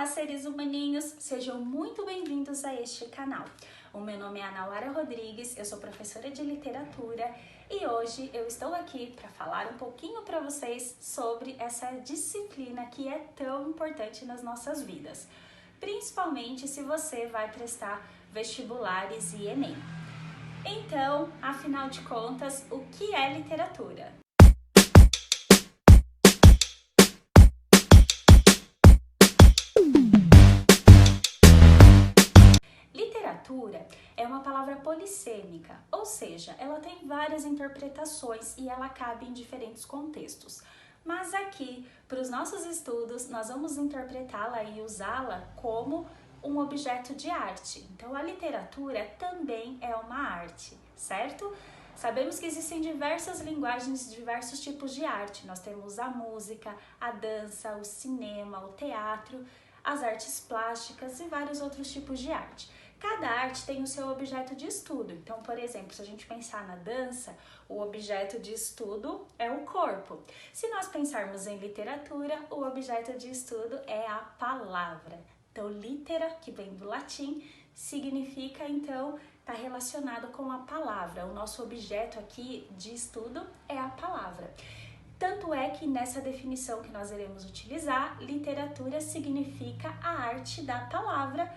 Olá, seres humaninhos! Sejam muito bem-vindos a este canal. O meu nome é Anauara Rodrigues, eu sou professora de literatura e hoje eu estou aqui para falar um pouquinho para vocês sobre essa disciplina que é tão importante nas nossas vidas, principalmente se você vai prestar vestibulares e Enem. Então, afinal de contas, o que é literatura? Literatura é uma palavra polissêmica, ou seja, ela tem várias interpretações e ela cabe em diferentes contextos. Mas aqui, para os nossos estudos, nós vamos interpretá-la e usá-la como um objeto de arte. Então, a literatura também é uma arte, certo? Sabemos que existem diversas linguagens, diversos tipos de arte. Nós temos a música, a dança, o cinema, o teatro, as artes plásticas e vários outros tipos de arte. Cada arte tem o seu objeto de estudo. Então, por exemplo, se a gente pensar na dança, o objeto de estudo é o corpo. Se nós pensarmos em literatura, o objeto de estudo é a palavra. Então, litera, que vem do latim, significa, então, está relacionado com a palavra. O nosso objeto aqui de estudo é a palavra. Tanto é que nessa definição que nós iremos utilizar, literatura significa a arte da palavra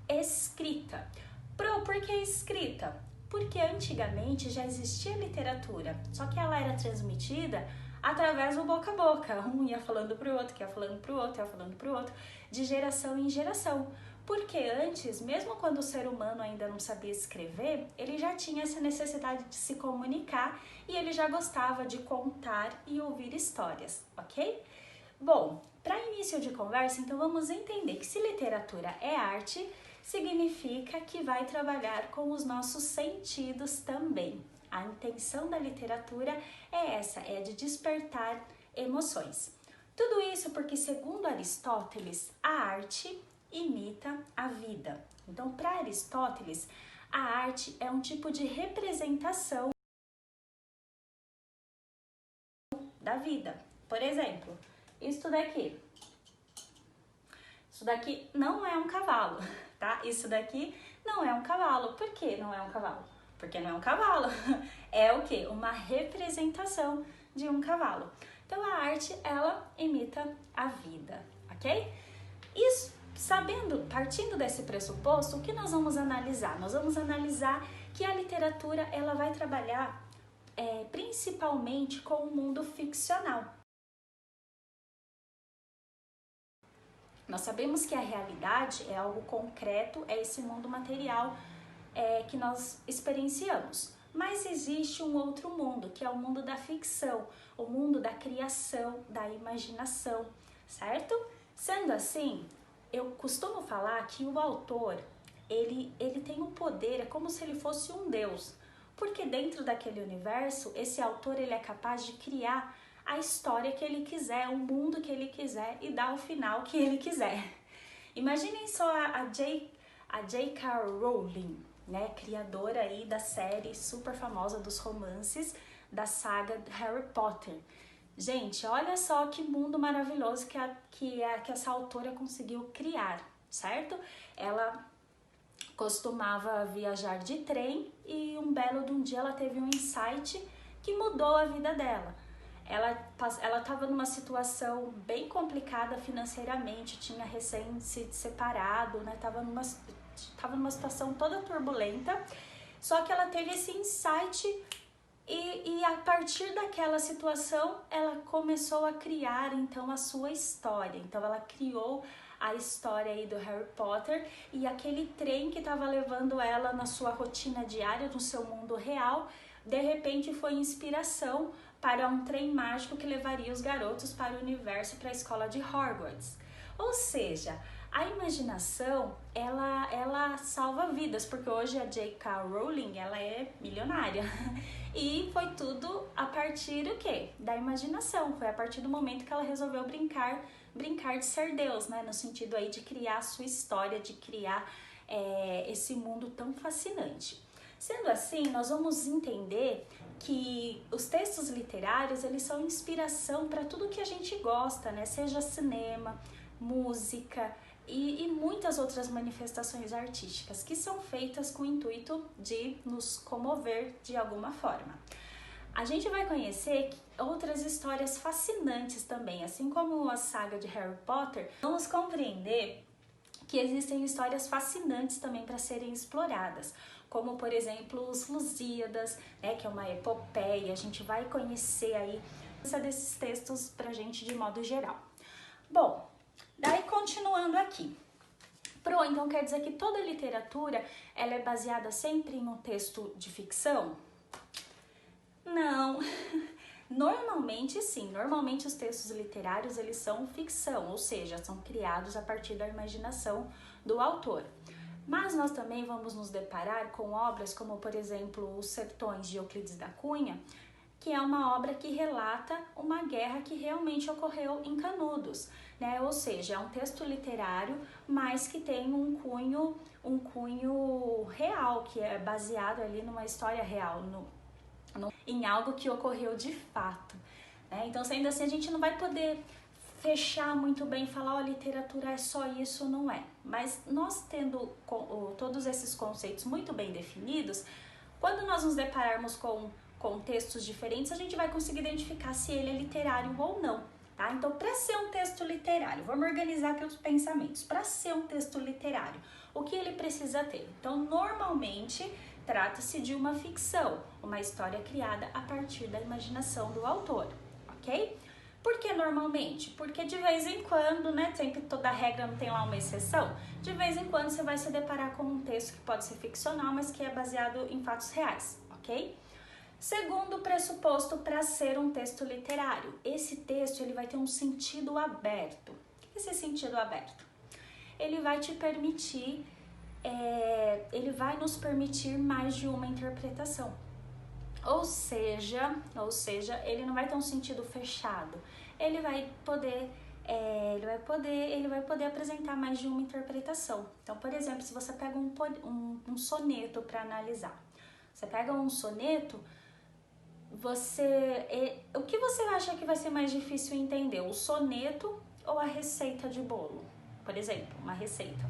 escrita. Por que escrita? Porque antigamente já existia literatura, só que ela era transmitida através do boca a boca. Um ia falando para o outro, que ia falando para o outro, ia falando para o outro, de geração em geração. Porque antes, mesmo quando o ser humano ainda não sabia escrever, ele já tinha essa necessidade de se comunicar e ele já gostava de contar e ouvir histórias, ok? Bom, para início de conversa, então vamos entender que se literatura é arte, significa que vai trabalhar com os nossos sentidos também. A intenção da literatura é essa, é de despertar emoções. Tudo isso porque, segundo Aristóteles, a arte imita a vida. Então, para Aristóteles, a arte é um tipo de representação da vida. Por exemplo, isso daqui não é um cavalo, tá? Isso daqui não é um cavalo. Por que não é um cavalo? Porque não é um cavalo. É o quê? Uma representação de um cavalo. Então, a arte, ela imita a vida, ok? Isso, partindo desse pressuposto, o que nós vamos analisar? Nós vamos analisar que a literatura, ela vai trabalhar principalmente com o mundo ficcional. Nós sabemos que a realidade é algo concreto, é esse mundo material que nós experienciamos. Mas existe um outro mundo, que é o mundo da ficção, o mundo da criação, da imaginação, certo? Sendo assim, eu costumo falar que o autor, ele tem um poder, é como se ele fosse um deus, porque dentro daquele universo, esse autor ele é capaz de criar a história que ele quiser, o mundo que ele quiser e dar o final que ele quiser. Imaginem só a J.K. Rowling, né, criadora aí da série super famosa dos romances da saga Harry Potter. Gente, olha só que mundo maravilhoso que essa autora conseguiu criar, certo? Ela costumava viajar de trem e um belo de um dia ela teve um insight que mudou a vida dela. Ela estava numa situação bem complicada financeiramente, tinha recém se separado, né? Tava numa situação toda turbulenta, só que ela teve esse insight e a partir daquela situação ela começou a criar então a sua história. Então ela criou a história aí do Harry Potter e aquele trem que estava levando ela na sua rotina diária, no seu mundo real, de repente foi inspiração para um trem mágico que levaria os garotos para o universo, para a escola de Hogwarts. Ou seja, a imaginação, ela salva vidas, porque hoje a J.K. Rowling, ela é milionária. E foi tudo a partir do quê? Da imaginação. Foi a partir do momento que ela resolveu brincar de ser Deus, né? No sentido aí de criar a sua história, de criar esse mundo tão fascinante. Sendo assim, nós vamos entender que os textos literários, eles são inspiração para tudo que a gente gosta, né? Seja cinema, música, e muitas outras manifestações artísticas que são feitas com o intuito de nos comover de alguma forma. A gente vai conhecer outras histórias fascinantes também, assim como a saga de Harry Potter. Vamos compreender que existem histórias fascinantes também para serem exploradas, como por exemplo os Lusíadas, né, que é uma epopeia. A gente vai conhecer aí desses textos pra gente de modo geral. Bom, daí continuando aqui. Então quer dizer que toda literatura ela é baseada sempre em um texto de ficção? Não. Normalmente sim, normalmente os textos literários eles são ficção, ou seja, são criados a partir da imaginação do autor. Mas nós também vamos nos deparar com obras como, por exemplo, Os Sertões de Euclides da Cunha, que é uma obra que relata uma guerra que realmente ocorreu em Canudos, né? Ou seja, é um texto literário, mas que tem um cunho real, que é baseado ali numa história real, em algo que ocorreu de fato, né? Então, sendo assim, a gente não vai poder fechar muito bem e falar, literatura é só isso, não é. Mas nós tendo todos esses conceitos muito bem definidos, quando nós nos depararmos com textos diferentes, a gente vai conseguir identificar se ele é literário ou não, tá? Então, para ser um texto literário, vamos organizar aqui os pensamentos. Para ser um texto literário, o que ele precisa ter? Então, normalmente, trata-se de uma ficção, uma história criada a partir da imaginação do autor, ok? Por que normalmente? Porque de vez em quando, né, sempre toda regra não tem lá uma exceção, de vez em quando você vai se deparar com um texto que pode ser ficcional, mas que é baseado em fatos reais, ok? Segundo pressuposto para ser um texto literário, esse texto ele vai ter um sentido aberto. O que é esse sentido aberto? Ele vai te permitir, ele vai nos permitir mais de uma interpretação. Ou seja, ele não vai ter um sentido fechado. Ele vai poder apresentar mais de uma interpretação. Então, por exemplo, se você pega um soneto para analisar, você pega um soneto, o que você acha que vai ser mais difícil entender? O soneto ou a receita de bolo? Por exemplo, uma receita.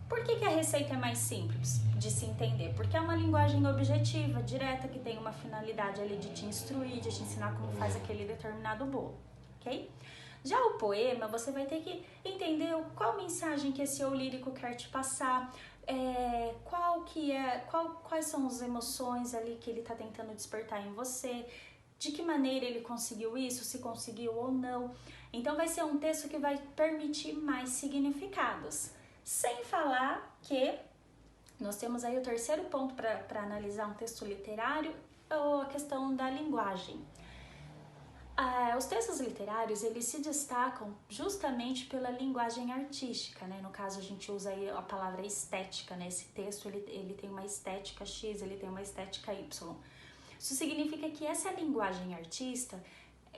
Por que a receita é mais simples de se entender? Porque é uma linguagem objetiva, direta, que tem uma finalidade ali de te instruir, de te ensinar como faz aquele determinado bolo, ok? Já o poema, você vai ter que entender qual mensagem que esse eu lírico quer te passar, quais são as emoções ali que ele está tentando despertar em você, de que maneira ele conseguiu isso, se conseguiu ou não. Então vai ser um texto que vai permitir mais significados. Sem falar que nós temos aí o terceiro ponto para analisar um texto literário, ou a questão da linguagem. Os textos literários, eles se destacam justamente pela linguagem artística, né? No caso, a gente usa aí a palavra estética, né? Esse texto, ele tem uma estética X, ele tem uma estética Y. Isso significa que essa linguagem artística,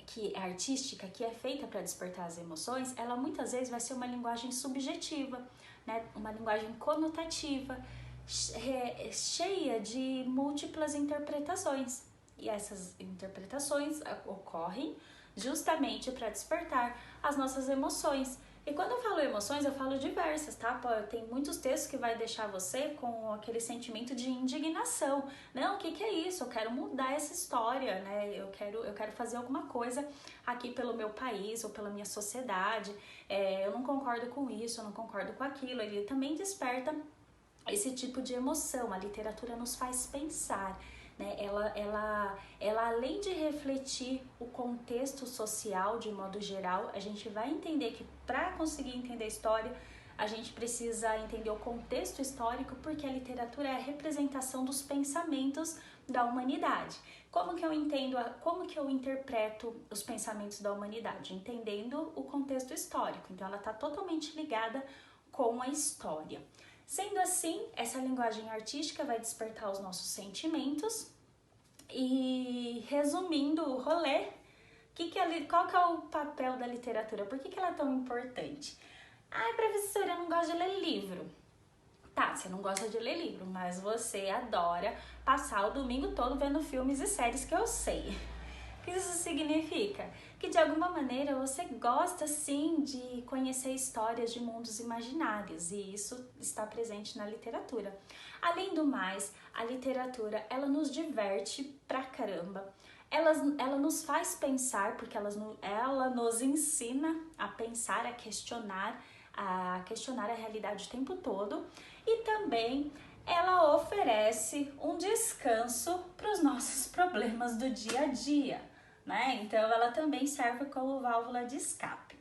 que é feita para despertar as emoções, ela muitas vezes vai ser uma linguagem subjetiva, né? Uma linguagem conotativa, cheia de múltiplas interpretações. E essas interpretações ocorrem justamente para despertar as nossas emoções. E quando eu falo emoções, eu falo diversas, tá? Tem muitos textos que vai deixar você com aquele sentimento de indignação. Não, o que é isso? Eu quero mudar essa história, né? Eu quero fazer alguma coisa aqui pelo meu país ou pela minha sociedade. Eu não concordo com isso, eu não concordo com aquilo. Ele também desperta esse tipo de emoção. A literatura nos faz pensar, né? Ela além de refletir o contexto social de modo geral, a gente vai entender que para conseguir entender a história, a gente precisa entender o contexto histórico, porque a literatura é a representação dos pensamentos da humanidade. Como que eu interpreto os pensamentos da humanidade? Entendendo o contexto histórico. Então ela está totalmente ligada com a história. Sendo assim, essa linguagem artística vai despertar os nossos sentimentos. E resumindo o rolê, qual que é o papel da literatura? Por que ela é tão importante? Professora, eu não gosto de ler livro. Tá, você não gosta de ler livro, mas você adora passar o domingo todo vendo filmes e séries, que eu sei. O que isso significa? Que de alguma maneira você gosta sim de conhecer histórias de mundos imaginários e isso está presente na literatura. Além do mais, a literatura ela nos diverte pra caramba. Ela nos faz pensar, porque ela nos ensina a pensar, a questionar a realidade o tempo todo e também ela oferece um descanso para os nossos problemas do dia a dia, né? Então ela também serve como válvula de escape.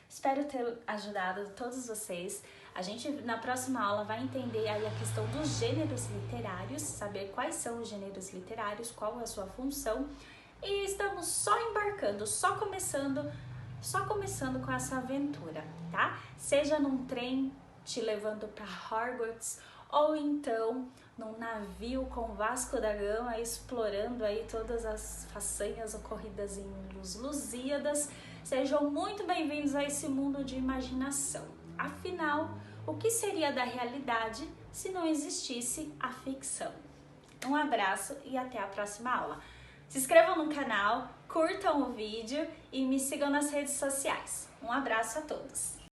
Espero ter ajudado todos vocês. A gente na próxima aula vai entender aí a questão dos gêneros literários, saber quais são os gêneros literários, qual é a sua função. E estamos só embarcando, só começando com essa aventura, tá? Seja num trem te levando para Hogwarts ou então num navio com Vasco da Gama explorando aí todas as façanhas ocorridas em Los Lusíadas. Sejam muito bem-vindos a esse mundo de imaginação. Afinal, o que seria da realidade se não existisse a ficção? Um abraço e até a próxima aula. Se inscrevam no canal, curtam o vídeo e me sigam nas redes sociais. Um abraço a todos!